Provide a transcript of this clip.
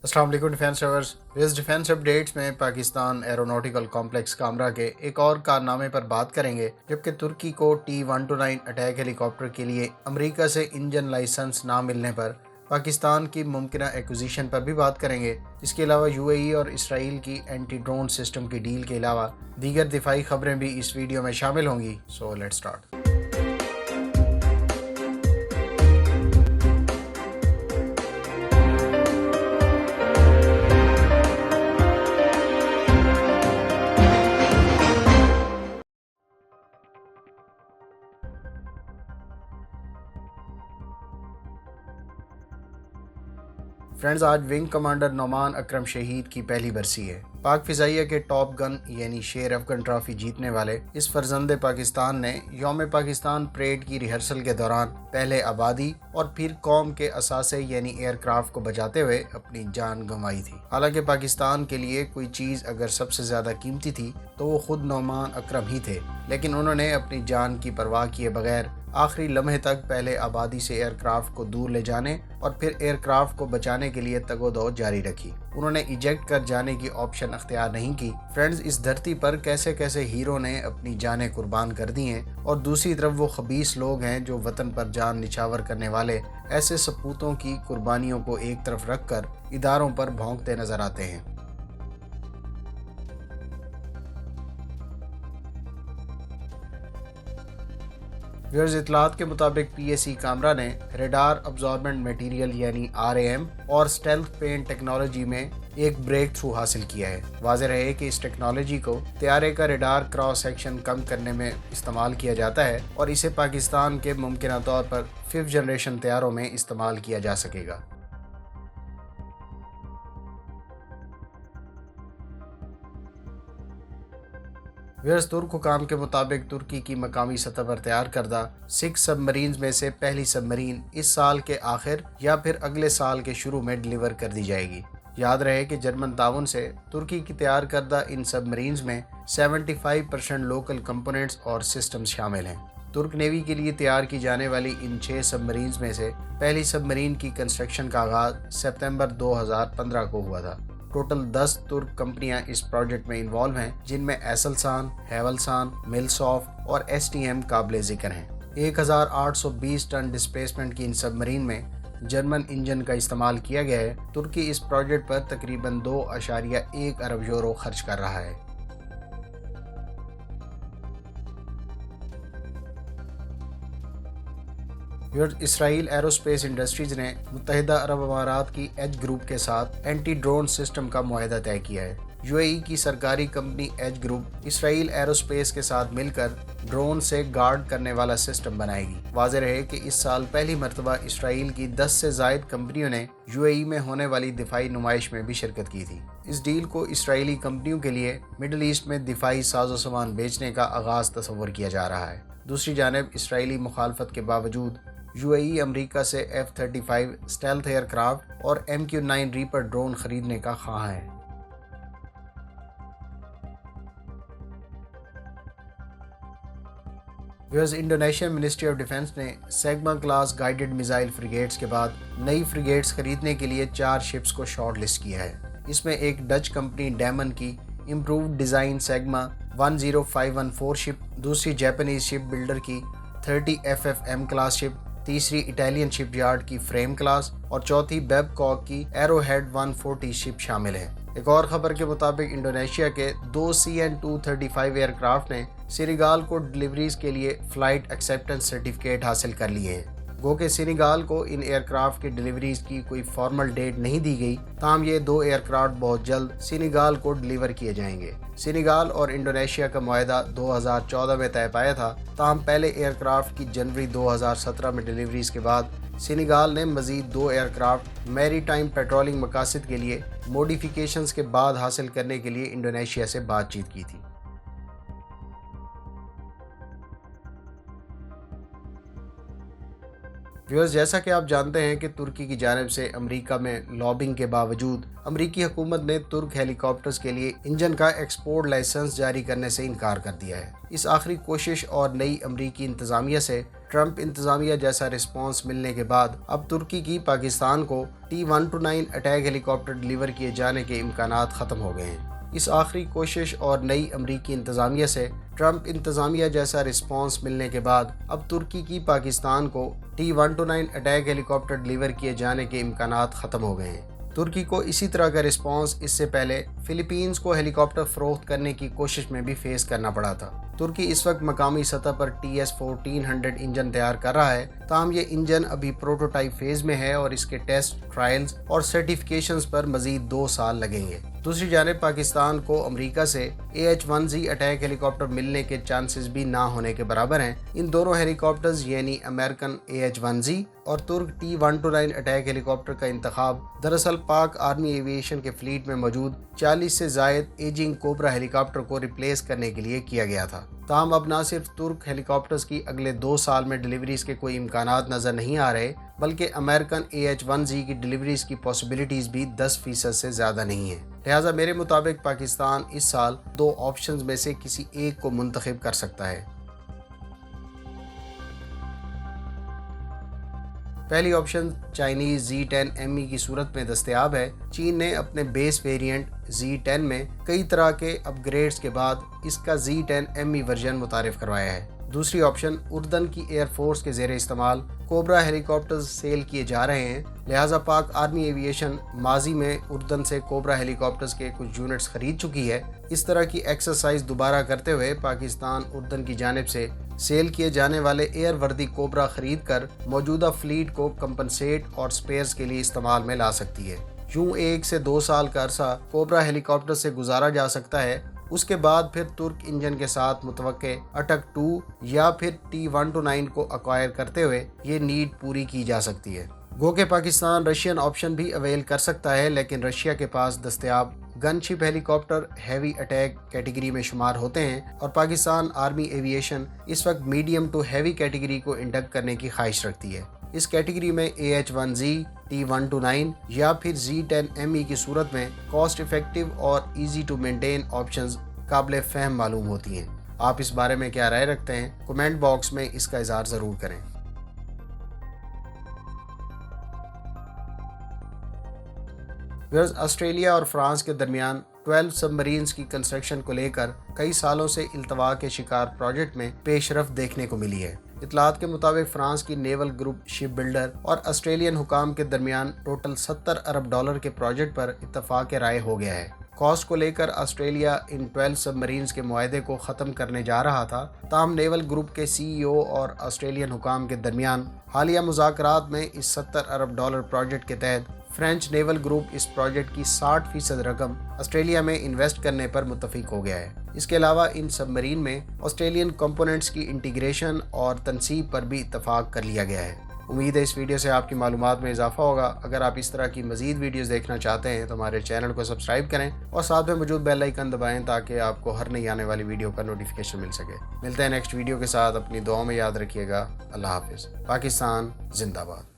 अस्सलाम वालेकुम defence lovers. इस डिफेंस अपडेट्स में पाकिस्तान एरोनॉटिकल कॉम्प्लेक्स कामरा के एक और कारनामे पर बात करेंगे, जबकि तुर्की को T-129 अटैक हेलीकॉप्टर के लिए अमेरिका से इंजन लाइसेंस ना मिलने पर पाकिस्तान की मुमकिना एक्विजिशन पर भी बात करेंगे। इसके अलावा यूएई और इसराइल की एंटी ड्रोन सिस्टम की डील के अलावा दीगर दिफाई खबरें भी इस वीडियो में शामिल होंगी। So let's start. फ्रेंड्स, आज विंग कमांडर नोमान अकरम शहीद की पहली बरसी है। पाक फिजाइया के टॉप गन यानी शेर अफगन ट्रॉफी जीतने वाले इस फर्जंदे पाकिस्तान ने यौम पाकिस्तान परेड की रिहर्सल के दौरान पहले आबादी और फिर कौम के असासे यानी एयरक्राफ्ट को बचाते हुए अपनी जान गंवाई थी। हालांकि पाकिस्तान के लिए कोई चीज़ अगर सबसे ज़्यादा कीमती थी तो वो खुद नोमान अकरम ही थे, लेकिन उन्होंने अपनी जान की परवाह किए बगैर आखिरी लम्हे तक पहले आबादी से एयरक्राफ्ट को दूर ले जाने और फिर एयरक्राफ्ट को बचाने के लिए तगोदो जारी रखी। उन्होंने इजेक्ट कर जाने की ऑप्शन अख्तियार नहीं की। फ्रेंड्स, इस धरती पर कैसे कैसे हीरो ने अपनी जानें कुर्बान कर दी हैं, और दूसरी तरफ वो खबीस लोग हैं जो वतन पर जान निछावर करने वाले ऐसे सपूतों की कुर्बानियों को एक तरफ रखकर इदारों पर भौंकते नजर आते हैं। व्यूअर्स, इतलात के मुताबिक पीएसी कामरा ने रेडार अब्जॉर्बेंट मटेरियल यानी आरएएम और स्टेल्थ पेंट टेक्नोलॉजी में एक ब्रेक थ्रू हासिल किया है। वाज़ेह रहे कि इस टेक्नोलॉजी को तैयारे का रेडार क्रॉस सेक्शन कम करने में इस्तेमाल किया जाता है और इसे पाकिस्तान के मुमकिना तौर पर 5th जनरेशन तैयारों में इस्तेमाल किया जा सकेगा। व्यूअर्स, तुर्क हुकाम के मुताबिक तुर्की की मकामी सतह पर तैयार करदा 6 सबमरीन में से पहली सबमरीन इस साल के आखिर या फिर अगले साल के शुरू में डिलीवर कर दी जाएगी। याद रहे कि जर्मन ताउन से तुर्की की तैयार करदा इन सबमरीन्स में 75% लोकल कंपोनेंट्स और सिस्टम्स शामिल हैं। तुर्क नेवी के लिए तैयार की जाने वाली इन 6 सबमरीन्स में से पहली सबमरीन की कंस्ट्रक्शन का आगाज सितंबर 2015 को हुआ था। टोटल 10 तुर्क कंपनियां इस प्रोजेक्ट में इन्वॉल्व हैं, जिनमें एसलसान, हेवलसान, मिलसॉफ्ट और एसटीएम काबिल जिक्र हैं। 1820 टन डिस्प्लेसमेंट की इन सबमरीन में जर्मन इंजन का इस्तेमाल किया गया है। तुर्की इस प्रोजेक्ट पर तकरीबन 2.1 अरब यूरो खर्च कर रहा है। इसराइल एरोस्पेस इंडस्ट्रीज ने मुत्तहिदा अरब अमारात की एज ग्रुप के साथ एंटी ड्रोन सिस्टम का मुआहदा तय किया है। यूएई की सरकारी company age group Israel aerospace के साथ मिलकर ड्रोन से गार्ड करने वाला सिस्टम बनाएगी। वाज़ेह रहे कि इस साल पहली मरतबा इसराइल की 10 से ज़ायद कंपनियों ने यूएई में होने वाली दिफाई नुमाइश में भी शिरकत की थी। इस डील को इसराइली कंपनियों के लिए मिडल ईस्ट में दिफाई साजो सामान बेचने का आगाज़ तस्वर किया जा रहा है। दूसरी जानिब इसराइली मुखालफत के बावजूद यूएई अमेरिका से F-35 स्टेल्थ एयरक्राफ्ट और MQ-9 रीपर ड्रोन खरीदने का ख्वाह है। इंडोनेशियन मिनिस्ट्री ऑफ डिफेंस ने सेगमा क्लास गाइडेड मिसाइल फ्रिगेट्स के बाद नई फ्रिगेट्स खरीदने के लिए 4 शिप्स को शॉर्ट लिस्ट किया है। इसमें एक डच कंपनी डैमन की इम्प्रूव्ड डिज़ाइन सेगमा 10514 शिप, दूसरी जापानीज शिप बिल्डर की 30 FFM क्लास शिप, तीसरी इटालियन शिपयार्ड की फ्रेम क्लास और चौथी बेबकॉक की एरोहेड 140 शिप शामिल है। एक और खबर के मुताबिक इंडोनेशिया के 2 CN-235 एयरक्राफ्ट ने सेनेगाल को डिलीवरीज के लिए फ्लाइट एक्सेप्टेंस सर्टिफिकेट हासिल कर लिए हैं। गो के सेनेगाल को इन एयरक्राफ्ट की डिलीवरीज की कोई फॉर्मल डेट नहीं दी गई, ताहम ये 2 एयरक्राफ्ट बहुत जल्द सेनेगाल को डिलीवर किए जाएंगे। सेनेगाल और इंडोनेशिया का मुआहदा 2014 में तय पाया था, ताहम पहले एयरक्राफ्ट की जनवरी 2017 में डिलीवरीज के बाद सेनेगाल ने मजीद 2 एयरक्राफ्ट मैरी टाइम पेट्रोलिंग मकासद के लिए मॉडिफिकेशंस के बाद हासिल करने के लिए इंडोनेशिया से बातचीत की थी। व्यूअर्स, जैसा कि आप जानते हैं कि तुर्की की जानिब से अमेरिका में लॉबिंग के बावजूद अमेरिकी हुकूमत ने तुर्क हेलीकॉप्टर्स के लिए इंजन का एक्सपोर्ट लाइसेंस जारी करने से इनकार कर दिया है। इस आखिरी कोशिश और नई अमेरिकी इंतजामिया से ट्रंप इंतजामिया जैसा रिस्पांस मिलने के बाद अब तुर्की की पाकिस्तान को T-129 अटैक हेलीकॉप्टर डिलीवर किए जाने के इम्कानात ख़त्म हो गए हैं। इस आखिरी कोशिश और नई अमेरिकी इंतजामिया से ट्रंप इंतजामिया जैसा रिस्पांस मिलने के बाद अब तुर्की की पाकिस्तान को T-129 अटैक हेलीकॉप्टर डिलीवर किए जाने के इम्कानात ख़त्म हो गए हैं। तुर्की को इसी तरह का रिस्पांस इससे पहले फिलीपींस को हेलीकॉप्टर फरोख्त करने की कोशिश में भी फेस करना पड़ा था। तुर्की इस वक्त मकामी सतह पर TS-1400 इंजन तैयार कर रहा है, ताहम ये इंजन अभी प्रोटोटाइप फेज में है और इसके टेस्ट, ट्रायल्स और सर्टिफिकेशंस पर मजीद 2 साल लगेंगे। दूसरी जानिब पाकिस्तान को अमेरिका से AH-1Z अटैक हेलीकॉप्टर मिलने के चांसेस भी ना होने के बराबर हैं। इन दोनों हेलीकॉप्टर्स यानी अमेरिकन AH-1Z और तुर्क T-129 अटैक हेलीकॉप्टर का इंतखाब दरअसल पाक आर्मी एविएशन के फ्लीट में मौजूद 40 से ज़ायद एजिंग कोबरा हेलीकॉप्टर को रिप्लेस करने के लिए किया गया था। ताहम अब न सिर्फ तुर्क हेलीकॉप्टर्स की अगले 2 साल में डिलीवरीज के कोई इम्कानात नज़र नहीं आ रहे, बल्कि अमेरिकन AH-1Z की डिलीवरीज की पॉसिबिलिटीज़ भी 10% से ज़्यादा नहीं है। लिहाजा मेरे मुताबिक पाकिस्तान इस साल 2 ऑप्शंस में से किसी एक को मुंतखब कर सकता है। पहली ऑप्शन चाइनीज Z10 ME की सूरत में दस्तयाब है। चीन ने अपने बेस वेरिएंट Z10 में कई तरह के अपग्रेड्स के बाद इसका Z10 ME वर्जन मुतारिफ करवाया है। दूसरी ऑप्शन उर्दन की एयरफोर्स के ज़ेरे इस्तेमाल कोबरा हेलीकॉप्टर्स सेल किए जा रहे हैं, लिहाजा पाक आर्मी एविएशन माजी में उर्दन से कोबरा हेलीकॉप्टर्स के कुछ यूनिट्स खरीद चुकी है। इस तरह की एक्सरसाइज दोबारा करते हुए पाकिस्तान उर्दन की जानिब से सेल किए जाने वाले एयर वर्दी कोबरा खरीद कर मौजूदा फ्लीट को कंपनसेट और स्पेयर्स के लिए इस्तेमाल में ला सकती है। यूँ 1 से 2 साल का अरसा कोबरा हेलीकॉप्टर से गुजारा जा सकता है। उसके बाद फिर तुर्क इंजन के साथ मुतवक्के अटक 2 या फिर T-129 को अक्वायर करते हुए ये नीड पूरी की जा सकती है। गो के पाकिस्तान रशियन ऑप्शन भी अवेल कर सकता है, लेकिन रशिया के पास दस्तयाब gunship helicopter heavy attack category में शुमार होते हैं और पाकिस्तान आर्मी एविएशन इस वक्त मीडियम टू हैवी कैटेगरी को इंडक्ट करने की ख्वाहिश रखती है। इस कैटेगरी में AH-1Z, T-129 या फिर Z10 ME की सूरत में कॉस्ट इफेक्टिव और ईजी टू मेंटेन ऑप्शंस काबिल फहम मालूम होती हैं। आप इस बारे में क्या राय रखते हैं? कमेंट बॉक्स में इसका इज़हार ज़रूर करें। ऑस्ट्रेलिया और फ्रांस के दरमियान 12 सबमरीन्स की कंस्ट्रक्शन को लेकर कई सालों से इल्तवा के शिकार प्रोजेक्ट में पेशरफ देखने को मिली है। इतलात के मुताबिक फ्रांस की नेवल ग्रुप शिप बिल्डर और ऑस्ट्रेलियन हुकाम के दरमियान टोटल $70 अरब के प्रोजेक्ट पर इत्तफाक राय हो गया है। कॉस्ट को लेकर ऑस्ट्रेलिया इन 12 सबमरीन्स के मुआहदे को ख़त्म करने जा रहा था, ताहम नेवल ग्रुप के CEO और ऑस्ट्रेलियन हुकाम के दरमियान हालिया मुज़ाकरात में इस $70 अरब प्रोजेक्ट के तहत फ्रेंच नेवल ग्रुप इस प्रोजेक्ट की 60% रकम ऑस्ट्रेलिया में इन्वेस्ट करने पर मुत्तफिक हो गया है। इसके अलावा इन सबमरीन में ऑस्ट्रेलियन कंपोनेंट्स की इंटीग्रेशन और तनसीब पर भी इत्तफाक कर लिया गया है। उम्मीद है इस वीडियो से आपकी मालूमात में इजाफा होगा। अगर आप इस तरह की मज़ीद वीडियोस देखना चाहते हैं तो हमारे चैनल को सब्सक्राइब करें और साथ में मौजूद बेल आइकन दबाएं ताकि आपको हर नई आने वाली वीडियो का नोटिफिकेशन मिल सके। मिलते हैं नेक्स्ट वीडियो के साथ। अपनी दुआओं में याद रखिएगा। अल्लाह हाफिज़। पाकिस्तान जिंदाबाद।